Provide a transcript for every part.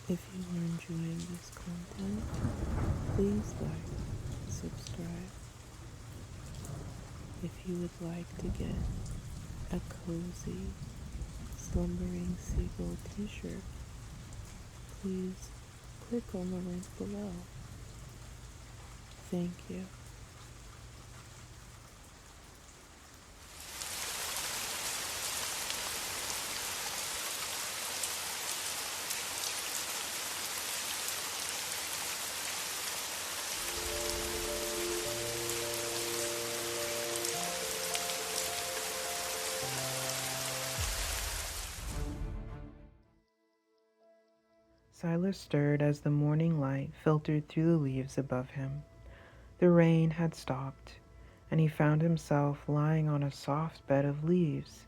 If you are enjoying this content, please like, subscribe. If you would like to get a cozy, slumbering seagull t-shirt, please click on the link below. Thank you. Silas stirred as the morning light filtered through the leaves above him. The rain had stopped, and he found himself lying on a soft bed of leaves,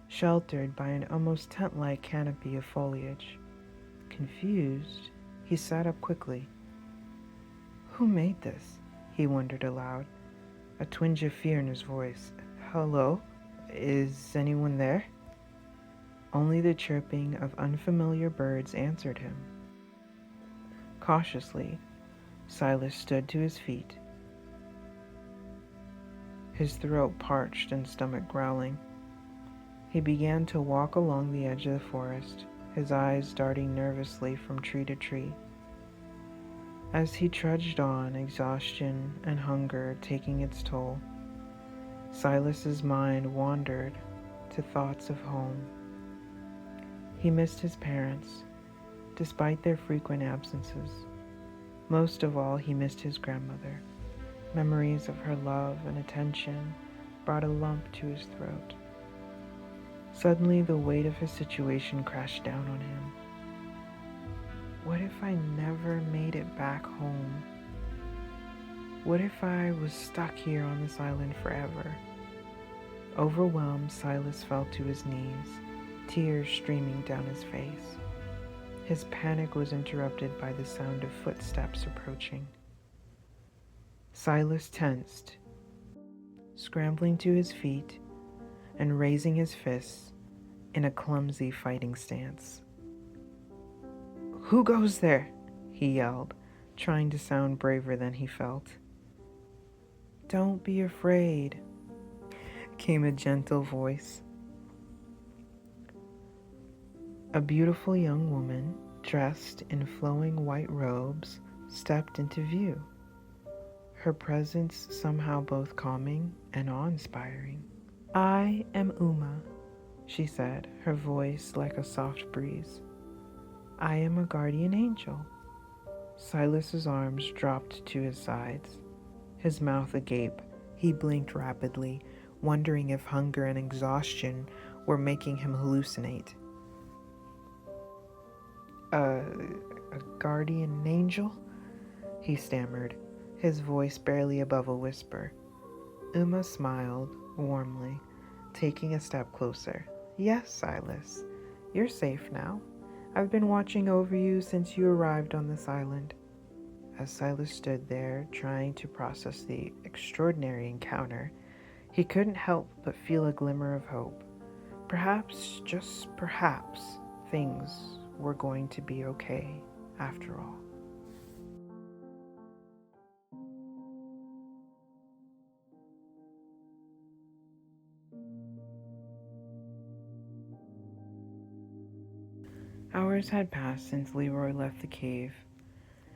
sheltered by an almost tent-like canopy of foliage. Confused, he sat up quickly. Who made this? He wondered aloud, a twinge of fear in his voice. Hello? Is anyone there? Only the chirping of unfamiliar birds answered him. Cautiously, Silas stood to his feet, his throat parched and stomach growling. He began to walk along the edge of the forest, his eyes darting nervously from tree to tree. As he trudged on, exhaustion and hunger taking its toll, Silas's mind wandered to thoughts of home. He missed his parents, despite their frequent absences. Most of all, he missed his grandmother. Memories of her love and attention brought a lump to his throat. Suddenly, the weight of his situation crashed down on him. What if I never made it back home? What if I was stuck here on this island forever? Overwhelmed, Silas fell to his knees, tears streaming down his face. His panic was interrupted by the sound of footsteps approaching. Silas tensed, scrambling to his feet and raising his fists in a clumsy fighting stance. "Who goes there?" he yelled, trying to sound braver than he felt. "Don't be afraid," came a gentle voice. A beautiful young woman, dressed in flowing white robes, stepped into view, her presence somehow both calming and awe-inspiring. "I am Uma," she said, her voice like a soft breeze. "I am a guardian angel." Silas's arms dropped to his sides, his mouth agape. He blinked rapidly, wondering if hunger and exhaustion were making him hallucinate. A guardian angel?" he stammered, his voice barely above a whisper. Uma smiled warmly, taking a step closer. "Yes, Silas, you're safe now. I've been watching over you since you arrived on this island." As Silas stood there, trying to process the extraordinary encounter, he couldn't help but feel a glimmer of hope. Perhaps, just perhaps, things were going to be okay after all. Hours had passed since Leroy left the cave,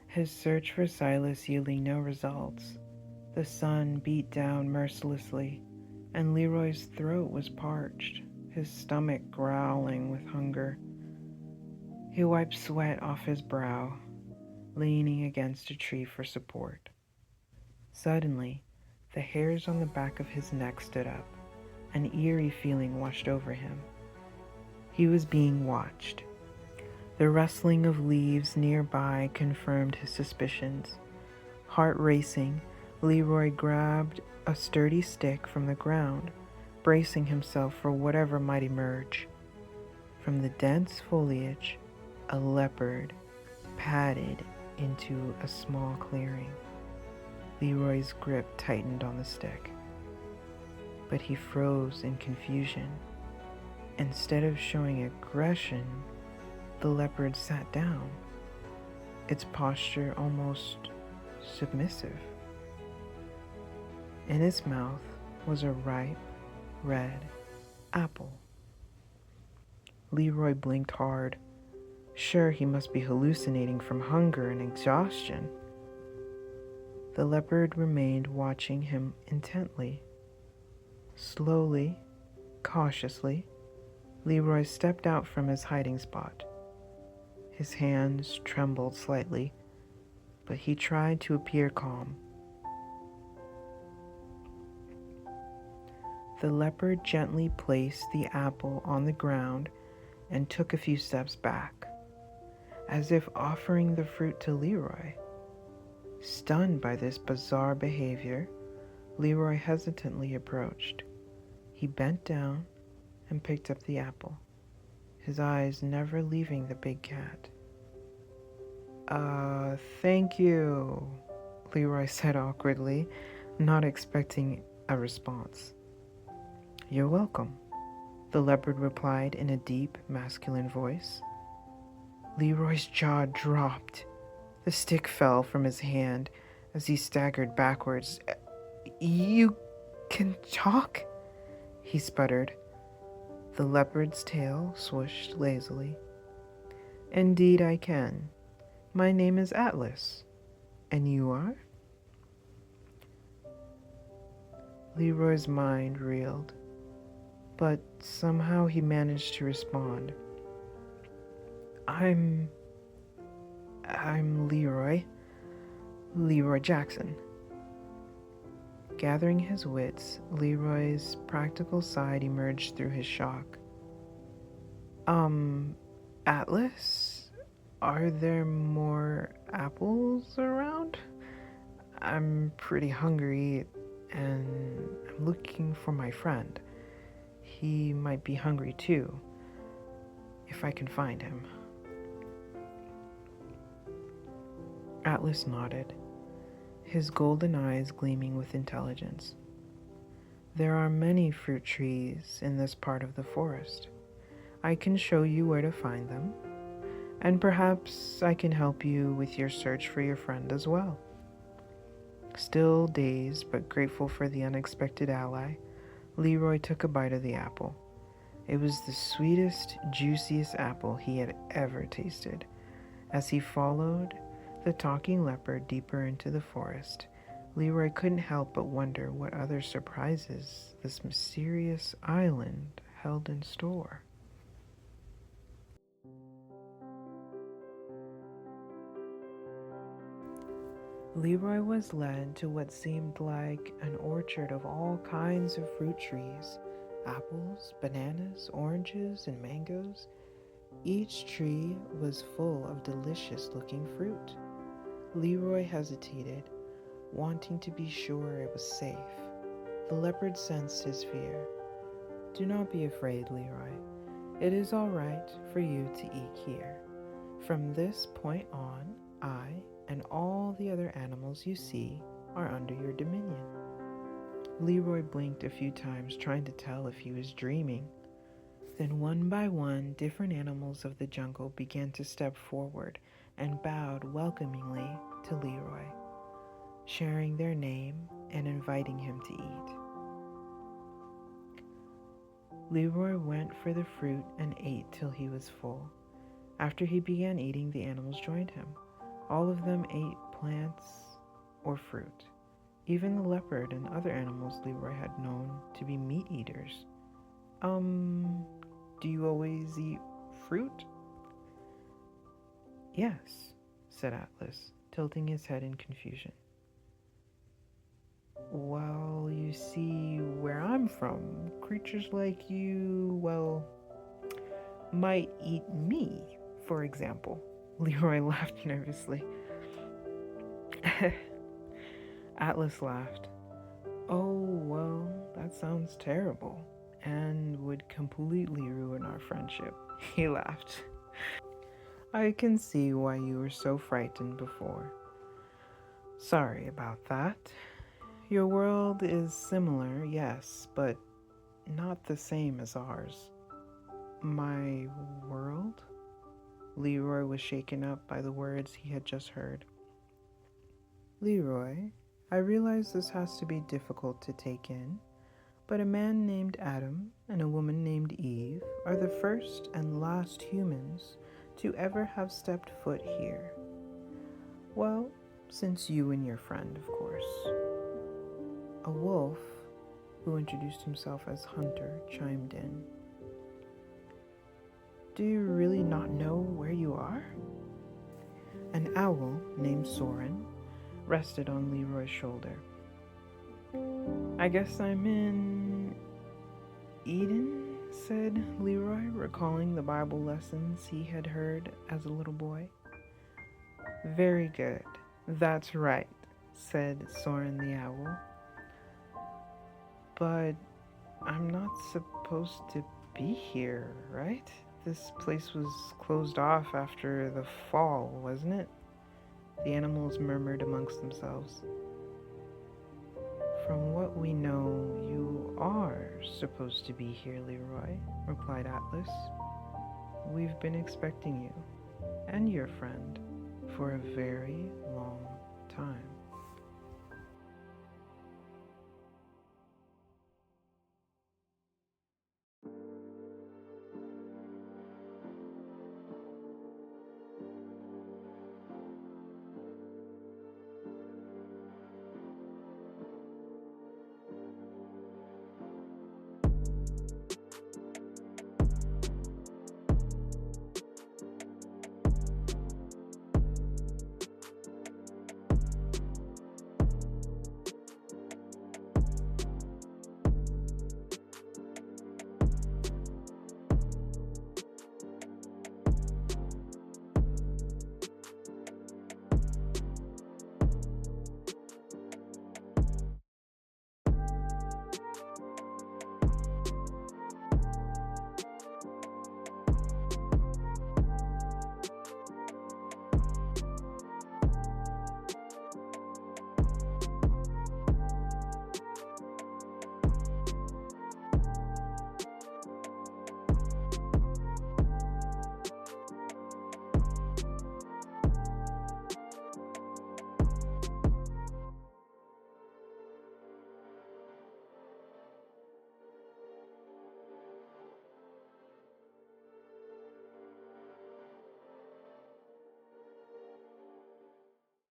his search for Silas yielding no results. The sun beat down mercilessly, and Leroy's throat was parched, his stomach growling with hunger. He wiped sweat off his brow, leaning against a tree for support. Suddenly, the hairs on the back of his neck stood up. An eerie feeling washed over him. He was being watched. The rustling of leaves nearby confirmed his suspicions. Heart racing, Leroy grabbed a sturdy stick from the ground, bracing himself for whatever might emerge. From the dense foliage, a leopard padded into a small clearing. Leroy's grip tightened on the stick, but he froze in confusion. Instead of showing aggression, the leopard sat down, its posture almost submissive. In its mouth was a ripe, red apple. Leroy blinked hard, sure he must be hallucinating from hunger and exhaustion. The leopard remained watching him intently. Slowly, cautiously, Leroy stepped out from his hiding spot. His hands trembled slightly, but he tried to appear calm. The leopard gently placed the apple on the ground and took a few steps back, as if offering the fruit to Leroy. Stunned by this bizarre behavior, Leroy hesitantly approached. He bent down and picked up the apple, his eyes never leaving the big cat. Thank you," Leroy said awkwardly, not expecting a response. "You're welcome," the leopard replied in a deep, masculine voice. Leroy's jaw dropped. The stick fell from his hand as he staggered backwards. "You can talk?" he sputtered. The leopard's tail swooshed lazily. "Indeed I can. My name is Atlas. And you are?" Leroy's mind reeled, but somehow he managed to respond. I'm Leroy Jackson." Gathering his wits, Leroy's practical side emerged through his shock. Atlas? Are there more apples around? I'm pretty hungry, and I'm looking for my friend. He might be hungry too, if I can find him." Atlas nodded, his golden eyes gleaming with intelligence. "There are many fruit trees in this part of the forest. I can show you where to find them, and perhaps I can help you with your search for your friend as well." Still dazed but grateful for the unexpected ally, Leroy took a bite of the apple. It was the sweetest, juiciest apple he had ever tasted. As he followed the talking leopard deeper into the forest, Leroy couldn't help but wonder what other surprises this mysterious island held in store. Leroy was led to what seemed like an orchard of all kinds of fruit trees: apples, bananas, oranges, and mangoes. Each tree was full of delicious-looking fruit. Leroy hesitated, wanting to be sure it was safe. The leopard sensed his fear. "Do not be afraid, Leroy. It is all right for you to eat here. From this point on, I and all the other animals you see are under your dominion." Leroy blinked a few times, trying to tell if he was dreaming. Then one by one, different animals of the jungle began to step forward and bowed welcomingly to Leroy, sharing their name and inviting him to eat. Leroy went for the fruit and ate till he was full. After he began eating, the animals joined him. All of them ate plants or fruit. Even the leopard and other animals Leroy had known to be meat eaters. Do you always eat fruit?" "Yes," said Atlas, tilting his head in confusion. "Well, you see, where I'm from, creatures like you, well, might eat me, for example." Leroy laughed nervously. Atlas laughed. "Oh, well, that sounds terrible and would completely ruin our friendship." He laughed. "I can see why you were so frightened before. Sorry about that. Your world is similar, yes, but not the same as ours." "My world?" Leroy was shaken up by the words he had just heard. Leroy, I realize this has to be difficult to take in, but a man named Adam and a woman named Eve are the first and last humans to ever have stepped foot here. Well, since you and your friend, of course. A wolf, who introduced himself as Hunter, chimed in. Do you really not know where you are? An owl named Soren rested on Leroy's shoulder. I guess I'm in Eden, said Leroy, recalling the Bible lessons he had heard as a little boy. Very good. That's right, said Soren the owl. But I'm not supposed to be here, right? This place was closed off after the fall, wasn't it? The animals murmured amongst themselves. From what we know, you are supposed to be here, Leroy, replied Atlas. We've been expecting you, and your friend, for a very long time.